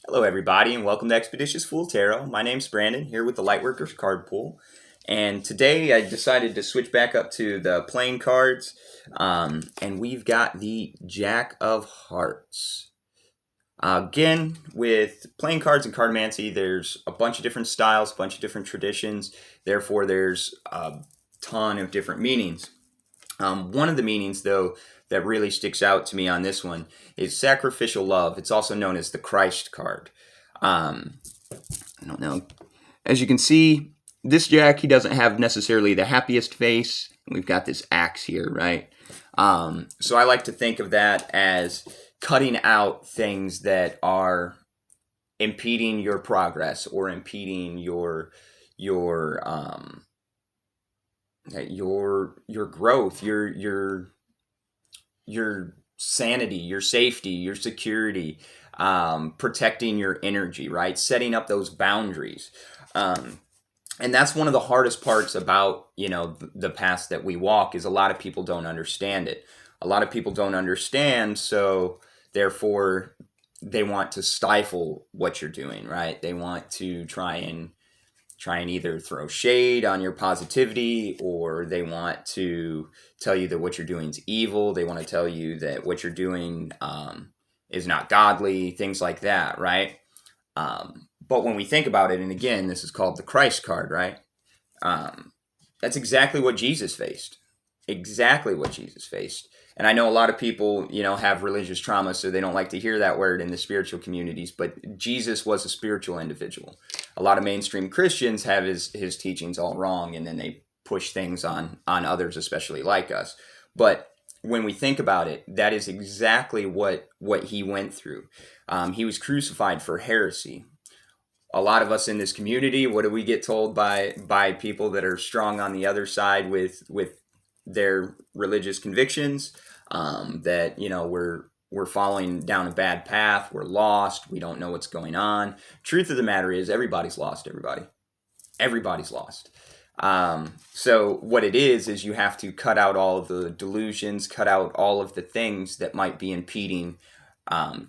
Hello, everybody, and welcome to Expeditious Fool Tarot. My name's Brandon, here with the Lightworker's card pool. And today I decided to switch back up to the playing cards. And we've got the Jack of Hearts. Again, with playing cards and cardmancy, there's a bunch of different styles, a bunch of different traditions. Therefore, there's a ton of different meanings. One of the meanings, though, that really sticks out to me on this one is sacrificial love. It's also known as the Christ card. I don't know. As you can see, this Jack, he doesn't have necessarily the happiest face. We've got this axe here, right? So I like to think of that as cutting out things that are impeding your progress or impeding your growth, your sanity, your safety, your security, protecting your energy, right? Setting up those boundaries. And that's one of the hardest parts about, the path that we walk is a lot of people don't understand it. A lot of people don't understand, so therefore they want to stifle what you're doing, right? They want to try and either throw shade on your positivity, or they want to tell you that what you're doing is evil. They want to tell you that what you're doing is not godly, things like that, right? But when we think about it, and again, this is called the Christ card, right? That's exactly what Jesus faced. Exactly what Jesus faced. And I know a lot of people, have religious trauma, so they don't like to hear that word in the spiritual communities, but Jesus was a spiritual individual. A lot of mainstream Christians have his teachings all wrong, and then they push things on others, especially like us. But when we think about it, that is exactly what he went through. He was crucified for heresy. A lot of us in this community, what do we get told by people that are strong on the other side with their religious convictions, that we're falling down a bad path, we're lost, we don't know what's going on. Truth of the matter is, everybody's lost. Everybody's lost. So what it is you have to cut out all of the delusions, cut out all of the things that might be impeding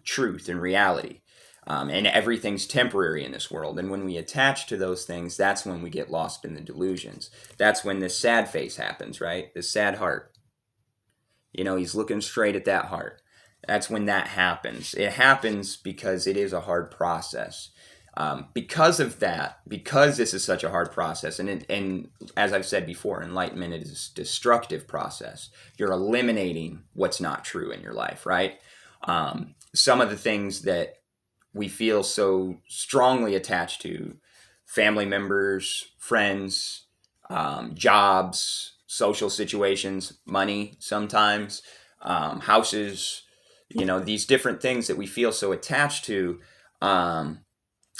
truth and reality. And everything's temporary in this world. And when we attach to those things, that's when we get lost in the delusions. That's when this sad face happens, right? This sad heart. He's looking straight at that heart. That's when that happens. It happens because it is a hard process. Because of that, because this is such a hard process, and as I've said before, enlightenment is a destructive process. You're eliminating what's not true in your life, right? Some of the things that we feel so strongly attached to, family members, friends, jobs, social situations, money sometimes, houses, these different things that we feel so attached to, a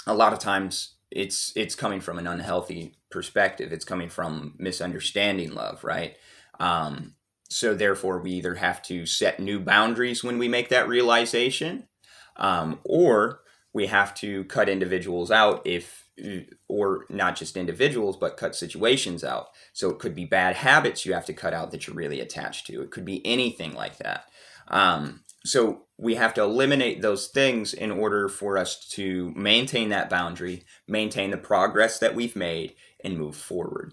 lot of times it's coming from an unhealthy perspective. It's coming from misunderstanding love, right? So therefore we either have to set new boundaries when we make that realization, or we have to cut individuals out or not just individuals, but cut situations out. So it could be bad habits you have to cut out that you're really attached to. It could be anything like that. So we have to eliminate those things in order for us to maintain that boundary, maintain the progress that we've made, and move forward.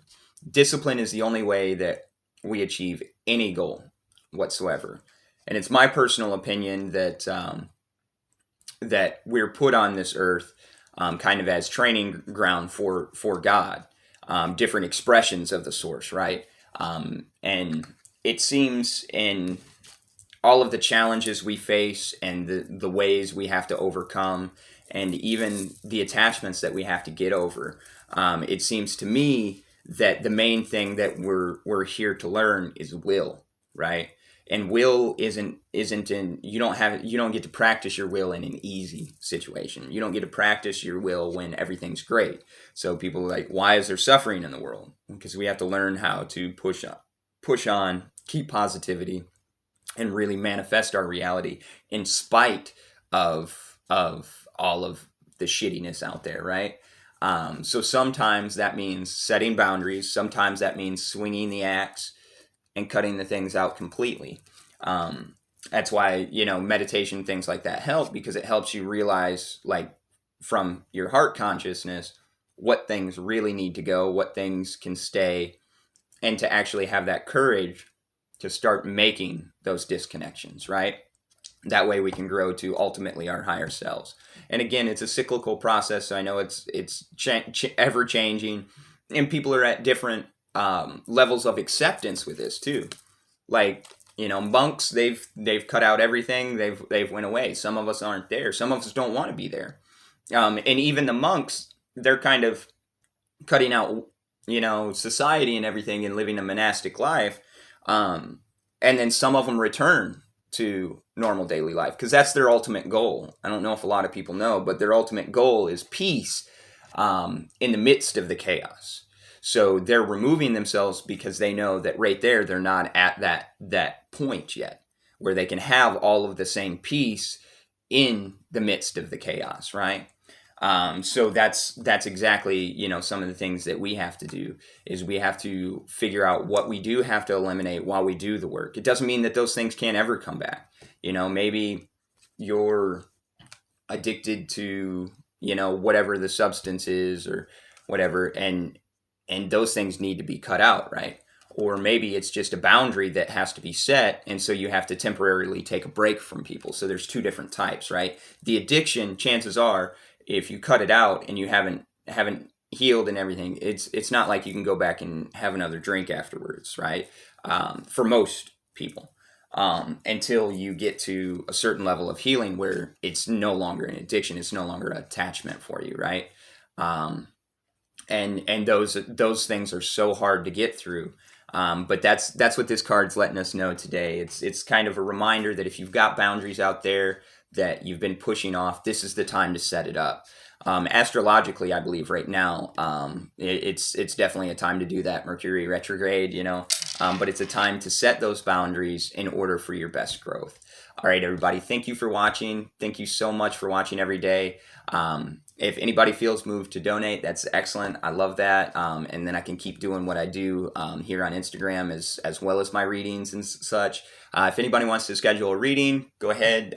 Discipline is the only way that we achieve any goal whatsoever. And it's my personal opinion that that we're put on this earth kind of as training ground for God, different expressions of the source, right? And it seems in all of the challenges we face and the ways we have to overcome, and even the attachments that we have to get over, it seems to me that the main thing that we're here to learn is will, right? And will isn't in, you don't get to practice your will in an easy situation. You don't get to practice your will when everything's great. So people are like, why is there suffering in the world? Because we have to learn how to push on, keep positivity, and really manifest our reality in spite of all of the shittiness out there, right? So sometimes that means setting boundaries. Sometimes that means swinging the axe and cutting the things out completely. That's why, meditation, things like that help, because it helps you realize, like, from your heart consciousness what things really need to go, what things can stay, and to actually have that courage to start making those disconnections, right? That way we can grow to ultimately our higher selves. And again, it's a cyclical process. So I know it's ever changing, and people are at different levels of acceptance with this too. Like, monks, they've cut out everything. They've went away. Some of us aren't there. Some of us don't want to be there. And even the monks, they're kind of cutting out, society and everything and living a monastic life. And then some of them return to normal daily life because that's their ultimate goal. I don't know if a lot of people know, but their ultimate goal is peace in the midst of the chaos. So they're removing themselves because they know that right there, they're not at that point yet where they can have all of the same peace in the midst of the chaos, right? So that's exactly, some of the things that we have to do is we have to figure out what we do have to eliminate while we do the work. It doesn't mean that those things can't ever come back. Maybe you're addicted to, whatever the substance is or whatever, and those things need to be cut out, right? Or maybe it's just a boundary that has to be set, and so you have to temporarily take a break from people. So there's two different types, right? The addiction, chances are, if you cut it out and you haven't healed and everything, it's not like you can go back and have another drink afterwards, right? For most people, until you get to a certain level of healing where it's no longer an addiction, it's no longer an attachment for you, right? And those things are so hard to get through. But that's what this card's letting us know today. It's kind of a reminder that if you've got boundaries out there that you've been pushing off, this is the time to set it up. Astrologically, I believe right now, it's definitely a time to do that. Mercury retrograde, but it's a time to set those boundaries in order for your best growth. All right, everybody, thank you for watching. Thank you so much for watching every day. If anybody feels moved to donate, that's excellent. I love that. And then I can keep doing what I do here on Instagram as well as my readings and such. If anybody wants to schedule a reading, go ahead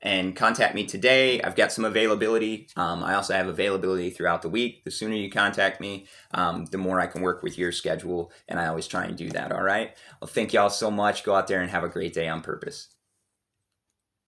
and contact me today. I've got some availability. I also have availability throughout the week. The sooner you contact me, the more I can work with your schedule. And I always try and do that. All right. Well, thank y'all so much. Go out there and have a great day on purpose.